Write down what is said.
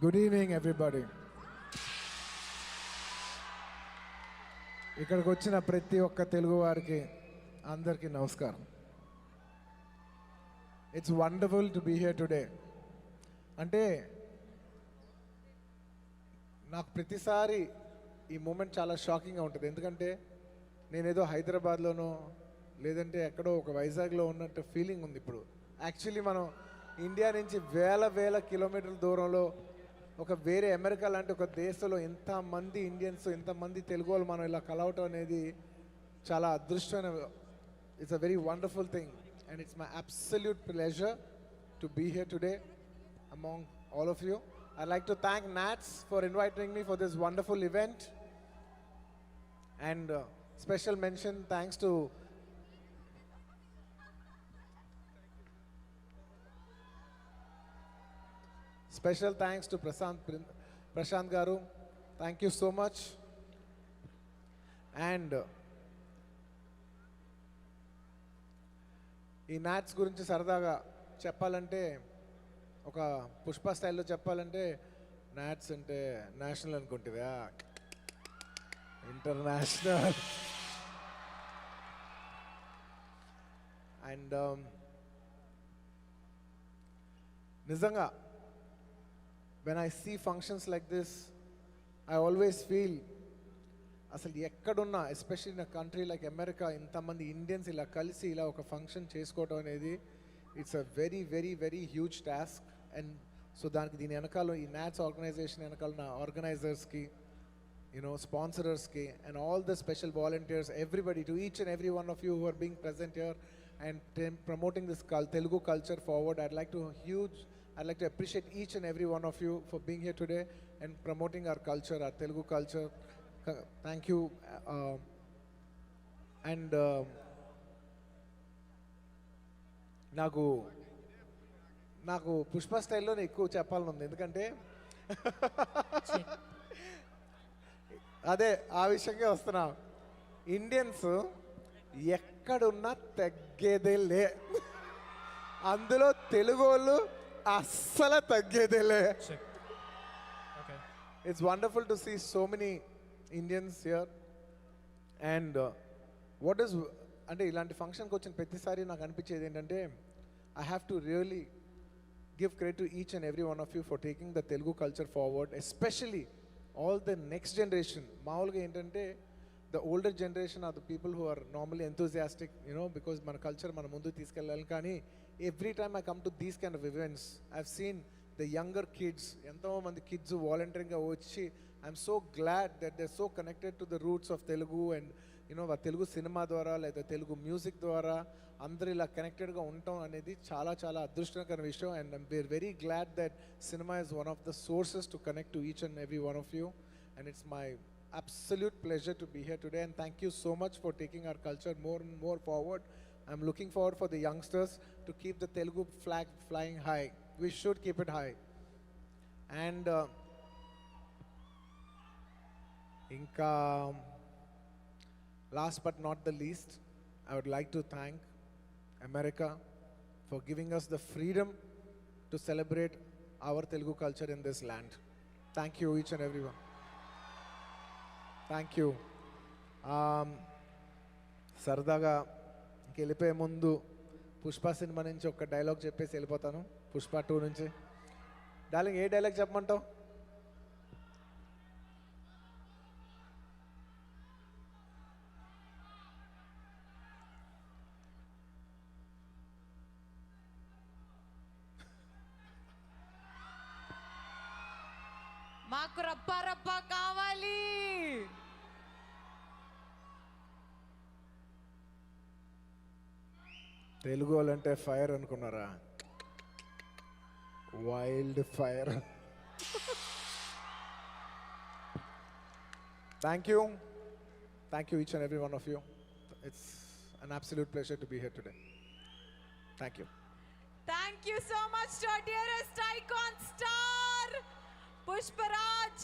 Good evening everybody. ఇక్కడికి వచ్చిన ప్రతి ఒక్క తెలుగు వారికి అందరికీ నమస్కారం. It's wonderful to be here today. అంటే నాకు ప్రతిసారి ఈ మూమెంట్ చాలా షాకింగ్గా ఉంటుంది. ఎందుకంటే నేనేదో హైదరాబాద్లోనో లేదంటే ఎక్కడో ఒక వైజాగ్లో ఉన్నట్టు ఫీలింగ్ ఉంది. ఇప్పుడు యాక్చువల్లీ మనం ఇండియా నుంచి వేల వేల కిలోమీటర్ల దూరంలో ఒక వేరే అమెరికా లాంటి ఒక దేశంలో ఎంతమంది ఇండియన్స్, ఎంతమంది తెలుగు వాళ్ళు మనం ఇలా కలవటం అనేది చాలా అదృష్టమైన, it's a very wonderful thing and it's my absolute pleasure to be here today among all of you. I'd like to thank Nats for inviting me for this wonderful event. And special mention thanks to Prashant Garu. Thank you so much. And ఈ NATS గురించి సరదాగా చెప్పాలంటే, ఒక పుష్ప స్టైల్లో చెప్పాలంటే, NATS అంటే national అనుకుంటుందా, international. And నిజంగా when I see functions like this, I always feel అసలు ఎక్కడున్నా, especially in a country like America, ఇంతమంది ఇండియన్స్ ఇలా కలిసి ఇలా ఒక ఫంక్షన్ చేసుకోవడం అనేది it's a very very very huge task. And so దీని వెనకాల, ఈ నాట్స్ ఆర్గనైజేషన్ వెనకాల ఉన్న ఆర్గనైజర్స్కి, స్పాన్సరర్స్కి and all the special volunteers, everybody, to each and every one of you who are being present here and promoting this Telugu culture forward. I'd like to appreciate each and every one of you for being here today and promoting our culture, our Telugu culture. Thank you. And నాకు పుష్ప స్టైల్లోనే ఎక్కువ చెప్పాలని ఉంది. ఎందుకంటే అదే ఆ విషయంగా వస్తున్నా. Indians ఎక్కడున్నా తగ్గేదేలే, అందులో తెలుగు వాళ్ళు అస్సలు తగ్గేదేలే. It's wonderful to see so many Indians here. And అంటే ఇలాంటి ఫంక్షన్కి వచ్చిన ప్రతిసారి నాకు అనిపించేది ఏంటంటే, I have to really give credit to each and every one of you for taking the Telugu culture forward, especially all the next generation. మామూలుగా ఏంటంటే, the older generation are the people who are normally enthusiastic, because మన culture మన ముందు తీసుకెళ్ళాలి. కానీ every time I come to these kind of events, I've seen the younger kids, ఎంతో మంది kids వాలంటీరింగ్గా వచ్చి, I'm so glad that they so connected to the roots of Telugu and Telugu cinema ద్వారా లేదా తెలుగు మ్యూజిక్ ద్వారా అందరూ ఇలా కనెక్టెడ్గా ఉండటం అనేది చాలా చాలా అదృష్టకర విషయం. And we're very glad that cinema is one of the sources to connect to each and every one of you. And it's my absolute pleasure to be here today, and thank you so much for taking our culture more and more forward. I'm looking forward for the youngsters to keep the Telugu flag flying high. We should keep it high. And inka last but not the least, I would like to thank America for giving us the freedom to celebrate our Telugu culture in this land. Thank you each and everyone. Thank you. సరదాగా ఇంకెళ్ళిపోయే ముందు Pushpa cinema నుంచి ఒక dialogue చెప్పేసి వెళ్ళిపోతాను. పుష్ప 2 నుంచి. Darling, ఏ dialogue చెప్పమంటావు? మాకు రప్పా రప్పా కావాలి. తెలుగు వాళ్ళంటే ఫైర్ అనుకున్నారా? Wild fire. Thank you each and every one of you. It's an absolute pleasure to be here today. Thank you. Thank you so much to our dearest icon star, Pushparaj.